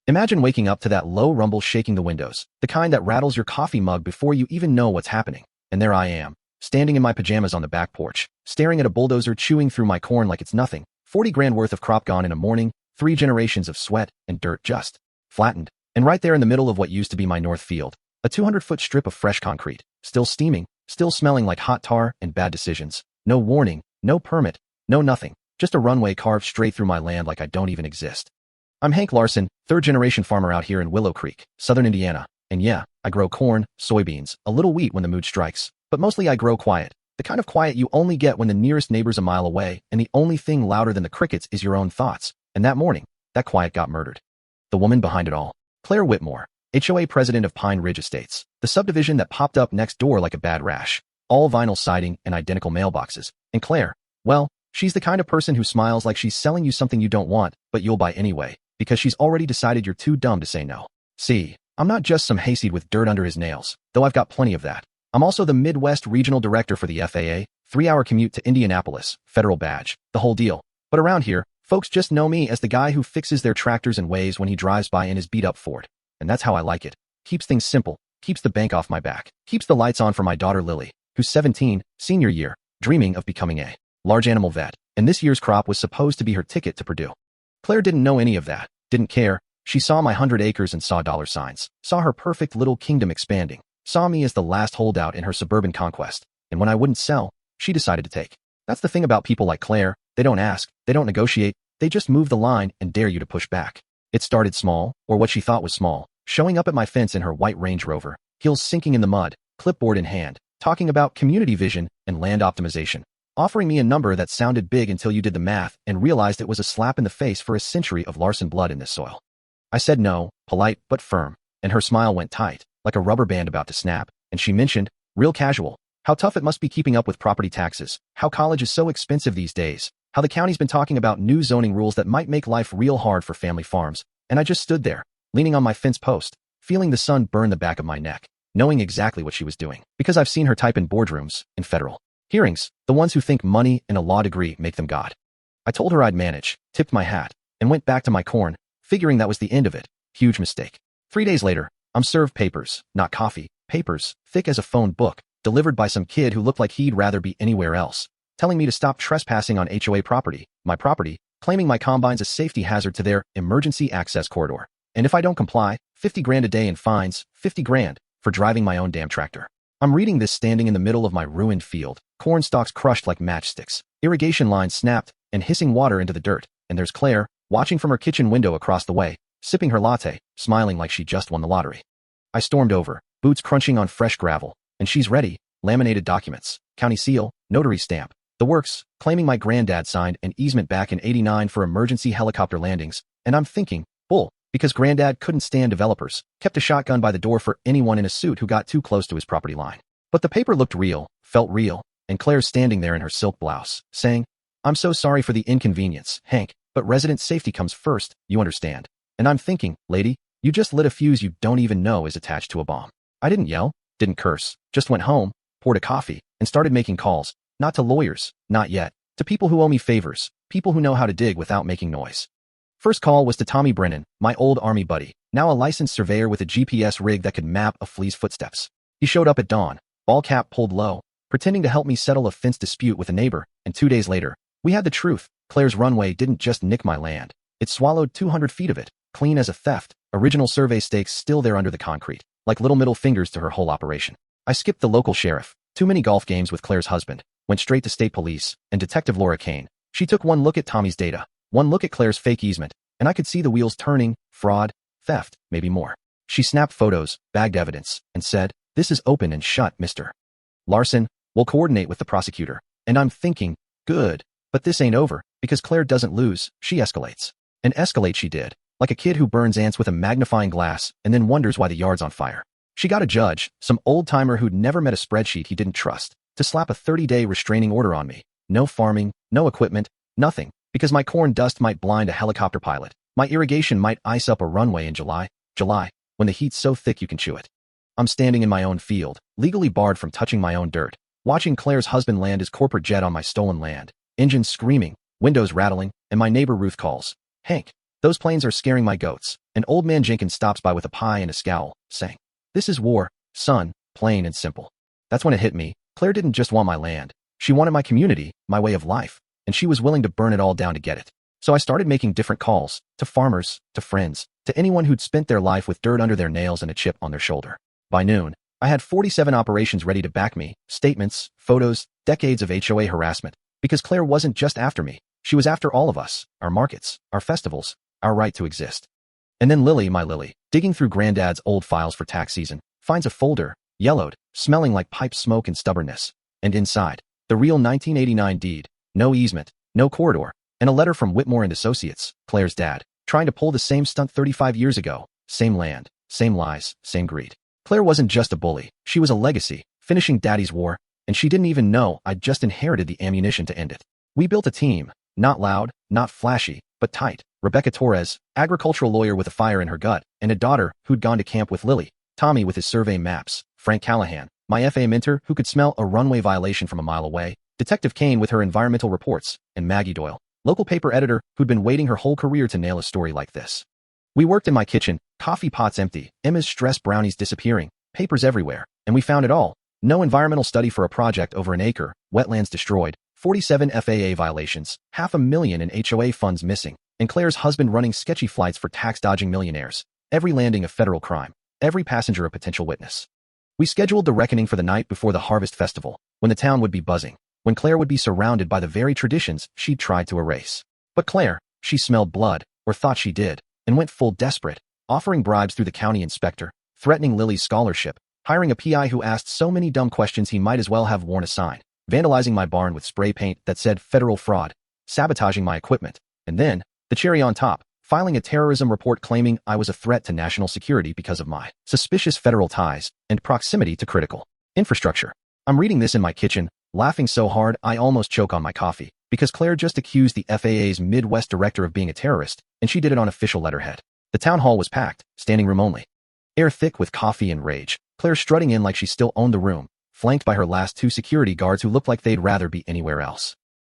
Imagine waking up to that low rumble shaking the windows, the kind that rattles your coffee mug before you even know what's happening. And there I am, standing in my pajamas on the back porch, staring at a bulldozer chewing through my corn like it's nothing. 40 grand worth of crop gone in a morning, 3 generations of sweat and dirt just flattened. And right there in the middle of what used to be my north field, a 200-foot strip of fresh concrete, still steaming, still smelling like hot tar and bad decisions. No warning, no permit, no nothing, just a runway carved straight through my land like I don't even exist. I'm Hank Larson, third-generation farmer out here in Willow Creek, southern Indiana. And yeah, I grow corn, soybeans, a little wheat when the mood strikes, but mostly I grow quiet. The kind of quiet you only get when the nearest neighbor's a mile away and the only thing louder than the crickets is your own thoughts. And that morning, that quiet got murdered. The woman behind it all, Claire Whitmore, HOA president of Pine Ridge Estates, the subdivision that popped up next door like a bad rash, all vinyl siding and identical mailboxes. And Claire, well, she's the kind of person who smiles like she's selling you something you don't want, but you'll buy anyway, because she's already decided you're too dumb to say no. See, I'm not just some hayseed with dirt under his nails, though I've got plenty of that. I'm also the Midwest Regional Director for the FAA, 3-hour commute to Indianapolis, federal badge, the whole deal. But around here, folks just know me as the guy who fixes their tractors and waves when he drives by in his beat-up Ford. And that's how I like it. Keeps things simple, keeps the bank off my back, keeps the lights on for my daughter Lily, who's 17, senior year, dreaming of becoming a large animal vet, and this year's crop was supposed to be her ticket to Purdue. Claire didn't know any of that, didn't care. She saw my 100 acres and saw dollar signs, saw her perfect little kingdom expanding, saw me as the last holdout in her suburban conquest, and when I wouldn't sell, she decided to take. That's the thing about people like Claire, they don't ask, they don't negotiate, they just move the line and dare you to push back. It started small, or what she thought was small, showing up at my fence in her white Range Rover, heels sinking in the mud, clipboard in hand, talking about community vision and land optimization, offering me a number that sounded big until you did the math and realized it was a slap in the face for a century of Larson blood in this soil. I said no, polite but firm, and her smile went tight, like a rubber band about to snap, and she mentioned, real casual, how tough it must be keeping up with property taxes, how college is so expensive these days, how the county's been talking about new zoning rules that might make life real hard for family farms, and I just stood there, leaning on my fence post, feeling the sun burn the back of my neck, knowing exactly what she was doing, because I've seen her type in boardrooms, in federal hearings, the ones who think money and a law degree make them God. I told her I'd manage, tipped my hat, and went back to my corn, figuring that was the end of it. Huge mistake. 3 days later, I'm served papers, not coffee, papers, thick as a phone book, delivered by some kid who looked like he'd rather be anywhere else, telling me to stop trespassing on HOA property, my property, claiming my combine's a safety hazard to their emergency access corridor. And if I don't comply, 50 grand a day in fines, 50 grand, for driving my own damn tractor. I'm reading this standing in the middle of my ruined field, corn stalks crushed like matchsticks, irrigation lines snapped, and hissing water into the dirt, and there's Claire, watching from her kitchen window across the way, sipping her latte, smiling like she just won the lottery. I stormed over, boots crunching on fresh gravel, and she's ready, laminated documents, county seal, notary stamp, the works, claiming my granddad signed an easement back in '89 for emergency helicopter landings, and I'm thinking, bull, because granddad couldn't stand developers, kept a shotgun by the door for anyone in a suit who got too close to his property line. But the paper looked real, felt real, and Claire's standing there in her silk blouse, saying, I'm so sorry for the inconvenience, Hank, but resident safety comes first, you understand. And I'm thinking, lady, you just lit a fuse you don't even know is attached to a bomb. I didn't yell, didn't curse, just went home, poured a coffee, and started making calls, not to lawyers, not yet, to people who owe me favors, people who know how to dig without making noise. First call was to Tommy Brennan, my old Army buddy, now a licensed surveyor with a GPS rig that could map a flea's footsteps. He showed up at dawn, ball cap pulled low, pretending to help me settle a fence dispute with a neighbor, and 2 days later, we had the truth. Claire's runway didn't just nick my land, it swallowed 200 feet of it, clean as a theft, original survey stakes still there under the concrete, like little middle fingers to her whole operation. I skipped the local sheriff, too many golf games with Claire's husband, went straight to state police, and Detective Laura Kane. She took one look at Tommy's data, one look at Claire's fake easement, and I could see the wheels turning, fraud, theft, maybe more. She snapped photos, bagged evidence, and said, this is open and shut, Mr. Larson, we'll coordinate with the prosecutor. And I'm thinking, good, but this ain't over, because Claire doesn't lose, she escalates. And escalate she did, like a kid who burns ants with a magnifying glass and then wonders why the yard's on fire. She got a judge, some old-timer who'd never met a spreadsheet he didn't trust, to slap a 30-day restraining order on me. No farming, no equipment, nothing, because my corn dust might blind a helicopter pilot. My irrigation might ice up a runway in July, when the heat's so thick you can chew it. I'm standing in my own field, legally barred from touching my own dirt, watching Claire's husband land his corporate jet on my stolen land, engines screaming, windows rattling, and my neighbor Ruth calls, Hank, those planes are scaring my goats. An old man Jenkins stops by with a pie and a scowl, saying, "This is war, son, plain and simple." That's when it hit me. Claire didn't just want my land. She wanted my community, my way of life, and she was willing to burn it all down to get it. So I started making different calls, to farmers, to friends, to anyone who'd spent their life with dirt under their nails and a chip on their shoulder. By noon, I had 47 operations ready to back me, statements, photos, decades of HOA harassment, because Claire wasn't just after me. She was after all of us, our markets, our festivals, our right to exist. And then Lily, my Lily, digging through Granddad's old files for tax season, finds a folder, yellowed, smelling like pipe smoke and stubbornness. And inside, the real 1989 deed, no easement, no corridor, and a letter from Whitmore and Associates, Claire's dad, trying to pull the same stunt 35 years ago. Same land, same lies, same greed. Claire wasn't just a bully, she was a legacy, finishing Daddy's war, and she didn't even know I'd just inherited the ammunition to end it. We built a team, not loud, not flashy, but tight. Rebecca Torres, agricultural lawyer with a fire in her gut, and a daughter who'd gone to camp with Lily, Tommy with his survey maps, Frank Callahan, my FAA mentor who could smell a runway violation from a mile away, Detective Kane with her environmental reports, and Maggie Doyle, local paper editor who'd been waiting her whole career to nail a story like this. We worked in my kitchen, coffee pots empty, Emma's stressed brownies disappearing, papers everywhere, and we found it all. No environmental study for a project over an acre, wetlands destroyed, 47 FAA violations, $500,000 in HOA funds missing, and Claire's husband running sketchy flights for tax-dodging millionaires. Every landing a federal crime, every passenger a potential witness. We scheduled the reckoning for the night before the Harvest Festival, when the town would be buzzing, when Claire would be surrounded by the very traditions she'd tried to erase. But Claire, she smelled blood, or thought she did, and went full desperate, offering bribes through the county inspector, threatening Lily's scholarship, hiring a PI who asked so many dumb questions he might as well have worn a sign, vandalizing my barn with spray paint that said federal fraud, sabotaging my equipment, and then, the cherry on top, filing a terrorism report claiming I was a threat to national security because of my suspicious federal ties and proximity to critical infrastructure. I'm reading this in my kitchen, laughing so hard I almost choke on my coffee, because Claire just accused the FAA's Midwest director of being a terrorist, and she did it on official letterhead. The town hall was packed, standing room only. Air thick with coffee and rage, Claire strutting in like she still owned the room, flanked by her last two security guards who looked like they'd rather be anywhere else.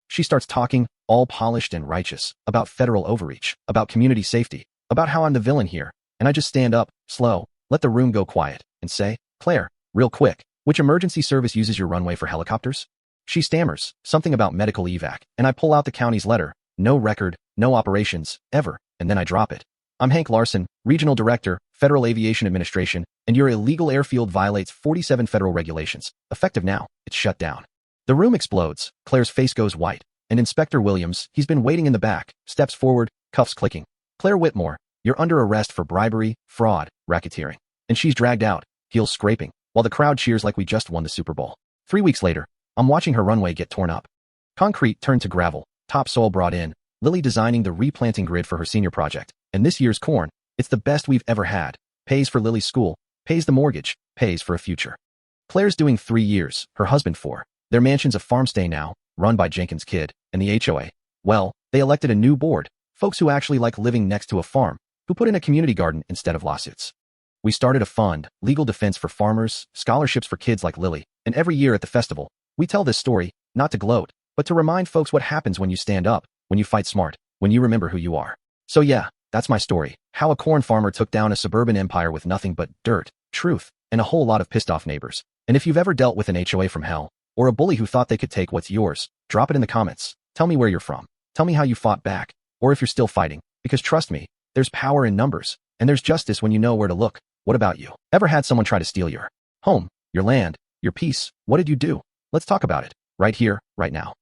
She starts talking, all polished and righteous, about federal overreach, about community safety, about how I'm the villain here, and I just stand up, slow, let the room go quiet, and say, "Claire, real quick, which emergency service uses your runway for helicopters?" She stammers, something about medical evac, and I pull out the county's letter, no record, no operations, ever, and then I drop it. "I'm Hank Larson, Regional Director, Federal Aviation Administration, and your illegal airfield violates 47 federal regulations. Effective now, it's shut down." The room explodes, Claire's face goes white, and Inspector Williams, he's been waiting in the back, steps forward, cuffs clicking. "Claire Whitmore, you're under arrest for bribery, fraud, racketeering." And she's dragged out, heels scraping, while the crowd cheers like we just won the Super Bowl. 3 weeks later, I'm watching her runway get torn up. Concrete turned to gravel, topsoil brought in, Lily designing the replanting grid for her senior project, and this year's corn, it's the best we've ever had. Pays for Lily's school, pays the mortgage, pays for a future. Claire's doing 3 years, her husband 4. Their mansion's a farm stay now, run by Jenkins' kid, and the HOA. Well, they elected a new board, folks who actually like living next to a farm, who put in a community garden instead of lawsuits. We started a fund, legal defense for farmers, scholarships for kids like Lily, and every year at the festival, we tell this story, not to gloat, but to remind folks what happens when you stand up, when you fight smart, when you remember who you are. So yeah, that's my story, how a corn farmer took down a suburban empire with nothing but dirt, truth, and a whole lot of pissed off neighbors. And if you've ever dealt with an HOA from hell, or a bully who thought they could take what's yours, drop it in the comments. Tell me where you're from. Tell me how you fought back, or if you're still fighting, because trust me, there's power in numbers, and there's justice when you know where to look. What about you? Ever had someone try to steal your home, your land, your peace? What did you do? Let's talk about it, right here, right now.